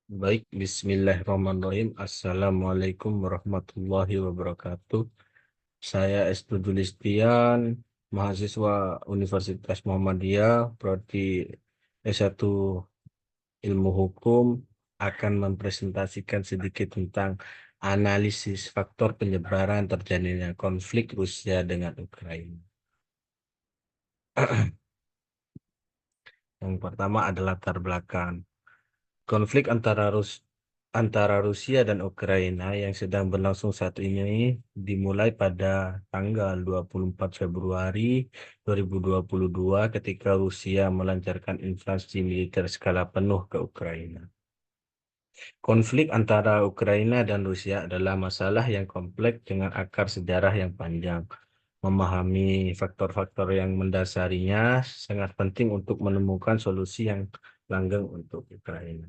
Baik, Bismillahirrahmanirrahim. Assalamualaikum warahmatullahi wabarakatuh. Saya Estudio Listian, mahasiswa Universitas Muhammadiyah, Prodi S1 Ilmu Hukum, akan mempresentasikan sedikit tentang analisis faktor penyebaran terjadinya konflik Rusia dengan Ukraina. Yang pertama adalah latar belakang. Konflik antara Rusia dan Ukraina yang sedang berlangsung saat ini dimulai pada tanggal 24 Februari 2022 ketika Rusia melancarkan invasi militer skala penuh ke Ukraina. Konflik antara Ukraina dan Rusia adalah masalah yang kompleks dengan akar sejarah yang panjang. Memahami faktor-faktor yang mendasarinya sangat penting untuk menemukan solusi yang langgeng untuk Ukraina.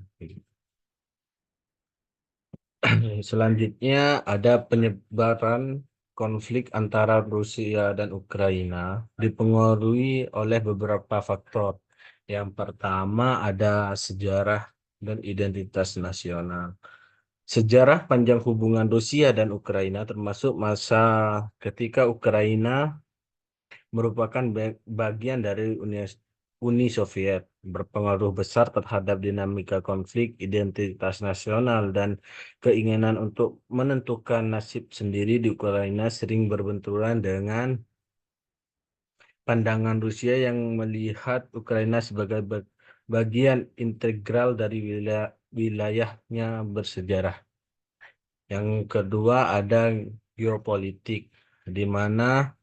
Selanjutnya ada penyebaran konflik antara Rusia dan Ukraina dipengaruhi oleh beberapa faktor. Yang pertama ada sejarah dan identitas nasional. Sejarah panjang hubungan Rusia dan Ukraina termasuk masa ketika Ukraina merupakan bagian dari Uni Soviet, berpengaruh besar terhadap dinamika konflik identitas nasional dan keinginan untuk menentukan nasib sendiri di Ukraina sering berbenturan dengan pandangan Rusia yang melihat Ukraina sebagai bagian integral dari wilayahnya bersejarah. Yang kedua ada geopolitik, di mana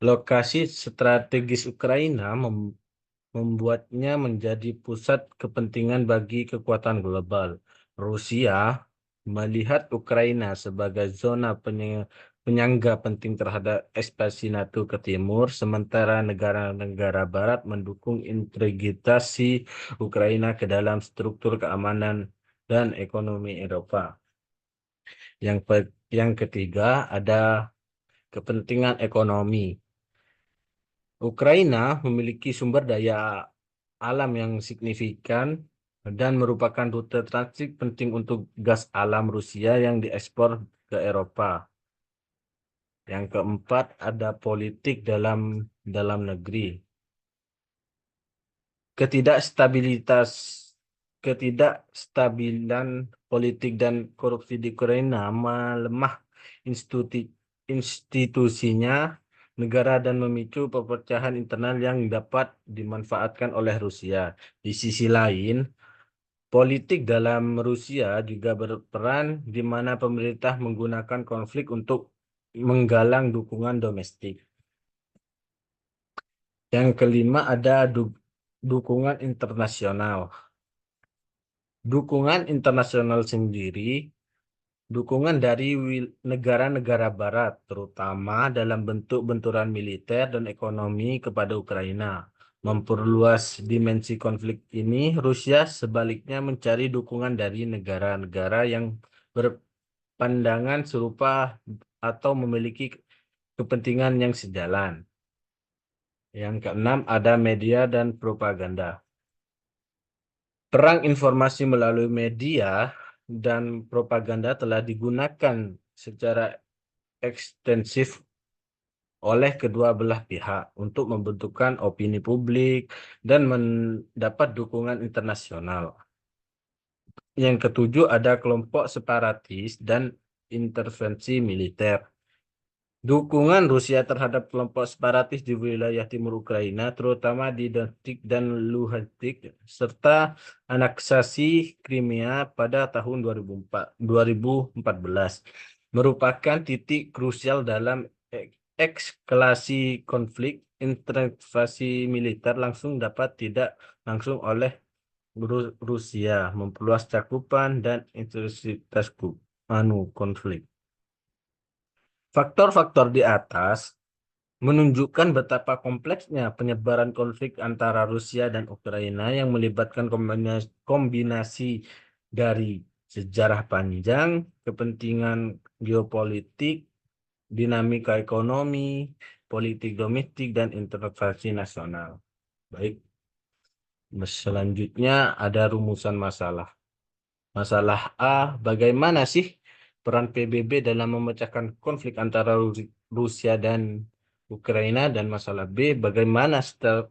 lokasi strategis Ukraina membuatnya menjadi pusat kepentingan bagi kekuatan global. Rusia melihat Ukraina sebagai zona penyangga penting terhadap ekspansi NATO ke timur, sementara negara-negara Barat mendukung integrasi Ukraina ke dalam struktur keamanan dan ekonomi Eropa. Yang ketiga ada kepentingan ekonomi. Ukraina memiliki sumber daya alam yang signifikan dan merupakan rute transit penting untuk gas alam Rusia yang diekspor ke Eropa. Yang keempat ada politik dalam negeri. Ketidakstabilitas Ketidakstabilan politik dan korupsi di Ukraina melemah institusinya negara dan memicu perpecahan internal yang dapat dimanfaatkan oleh Rusia. Di sisi lain, politik dalam Rusia juga berperan di mana pemerintah menggunakan konflik untuk menggalang dukungan domestik. Yang kelima ada dukungan internasional. Dukungan internasional sendiri, dukungan dari negara-negara Barat, terutama dalam bentuk benturan militer dan ekonomi kepada Ukraina. Memperluas dimensi konflik ini, Rusia sebaliknya mencari dukungan dari negara-negara yang berpandangan serupa atau memiliki kepentingan yang sejalan. Yang keenam ada media dan propaganda. Perang informasi melalui media dan propaganda telah digunakan secara ekstensif oleh kedua belah pihak untuk membentukkan opini publik dan mendapat dukungan internasional. Yang ketujuh ada kelompok separatis dan intervensi militer. Dukungan Rusia terhadap kelompok separatis di wilayah timur Ukraina, terutama di Donetsk dan Luhansk, serta aneksasi Crimea pada tahun 2014, merupakan titik krusial dalam eskalasi konflik. Intervensi militer langsung dapat tidak langsung oleh Rusia, memperluas cakupan dan intensitas konflik. Faktor-faktor di atas menunjukkan betapa kompleksnya penyebaran konflik antara Rusia dan Ukraina yang melibatkan kombinasi dari sejarah panjang, kepentingan geopolitik, dinamika ekonomi, politik domestik, dan intervensi nasional. Baik, selanjutnya ada rumusan masalah. Masalah A, bagaimana sih peran PBB dalam memecahkan konflik antara Rusia dan Ukraina? Dan masalah B, bagaimana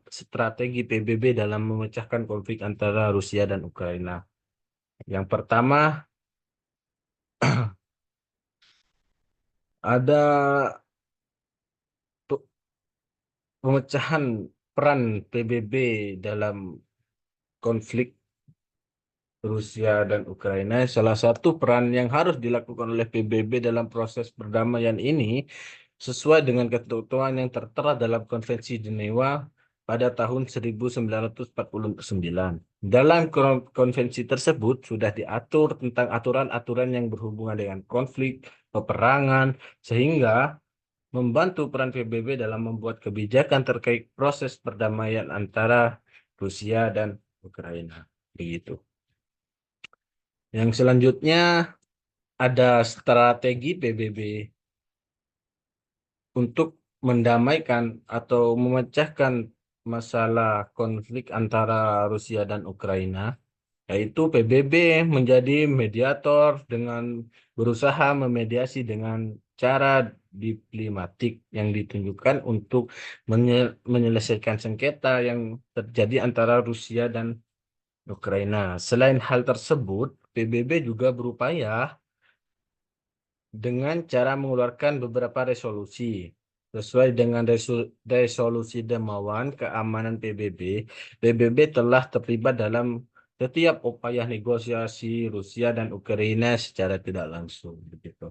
strategi PBB dalam memecahkan konflik antara Rusia dan Ukraina? Yang pertama, ada pe- pemecahan peran PBB dalam konflik Rusia dan Ukraina. Salah satu peran yang harus dilakukan oleh PBB dalam proses perdamaian ini sesuai dengan ketentuan yang tertera dalam Konvensi Jenewa pada tahun 1949. Dalam konvensi tersebut sudah diatur tentang aturan-aturan yang berhubungan dengan konflik, peperangan, sehingga membantu peran PBB dalam membuat kebijakan terkait proses perdamaian antara Rusia dan Ukraina. Begitu. Yang selanjutnya ada strategi PBB untuk mendamaikan atau memecahkan masalah konflik antara Rusia dan Ukraina, yaitu PBB menjadi mediator dengan berusaha memediasi dengan cara diplomatik yang ditunjukkan untuk menyelesaikan sengketa yang terjadi antara Rusia dan Ukraina. Selain hal tersebut, PBB juga berupaya dengan cara mengeluarkan beberapa resolusi. Sesuai dengan resolusi Dewan Keamanan PBB, PBB telah terlibat dalam setiap upaya negosiasi Rusia dan Ukraina secara tidak langsung. Begitu.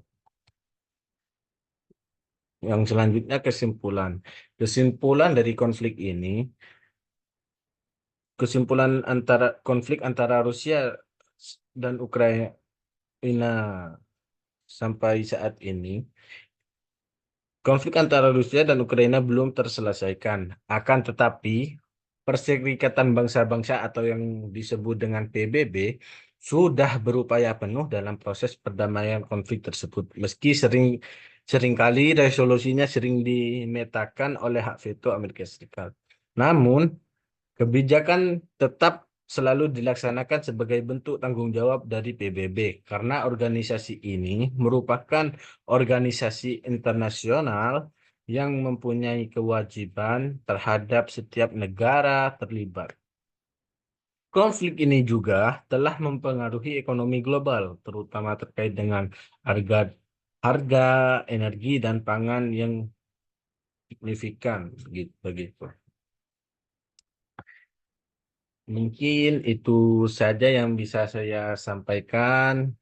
Yang selanjutnya kesimpulan. Kesimpulan dari konflik ini, kesimpulan antara konflik antara Rusia dan Ukraina sampai saat ini, konflik antara Rusia dan Ukraina belum terselesaikan. Akan tetapi, Perserikatan Bangsa-Bangsa atau yang disebut dengan PBB sudah berupaya penuh dalam proses perdamaian konflik tersebut. Meski seringkali resolusinya sering dimetakan oleh hak veto Amerika Serikat. Namun, kebijakan tetap selalu dilaksanakan sebagai bentuk tanggung jawab dari PBB karena organisasi ini merupakan organisasi internasional yang mempunyai kewajiban terhadap setiap negara terlibat. Konflik ini juga telah mempengaruhi ekonomi global, terutama terkait dengan harga harga energi dan pangan yang signifikan begitu. Mungkin itu saja yang bisa saya sampaikan.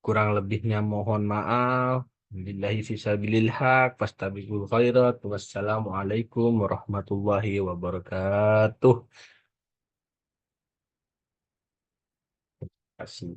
Kurang lebihnya mohon maaf. Billahi fisabilil haq, fastabiqul khairat. Wassalamualaikum warahmatullahi wabarakatuh. Terima kasih.